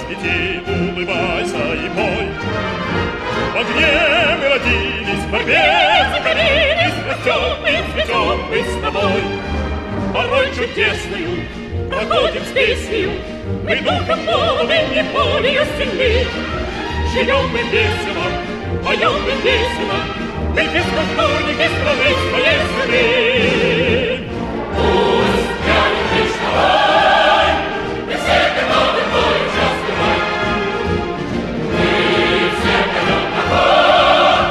расцвети, улыбайся и пой. В огне мы родились, в борьбе закалились, растем и цветем мы с тобой. Порой чудесную проходим с песнею, мы духом новым и более сильны. Живем мы весело, поем мы весело, мы бескультурники страны своей страны. Пусть грянет лишь давай, мы все готовы в бой участвовать. Мы все пойдем на ход,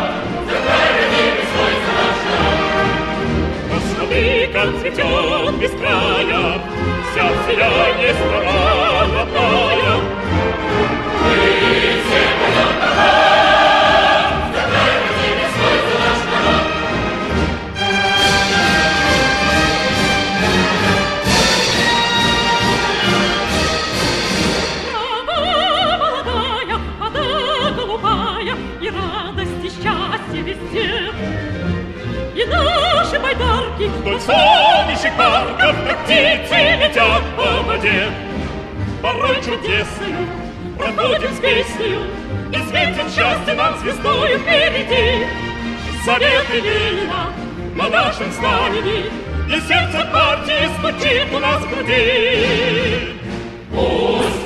за край родины свой, за наш народ. Посмотри, как цветет без края вся сияние страна родная. Мы все пойдем на ход, за край родины свой, за наш народ. Трава молодая, вода голубая, и радость, и счастье везде. И наши байдарки Вдоль солнечных парков, как птицы, летят по воде. Порой чудесную проходим с песнею, и светит счастье нам звездою впереди. Заветы Ленина на нашем знамени, и сердце партии стучит у нас в груди. Пусть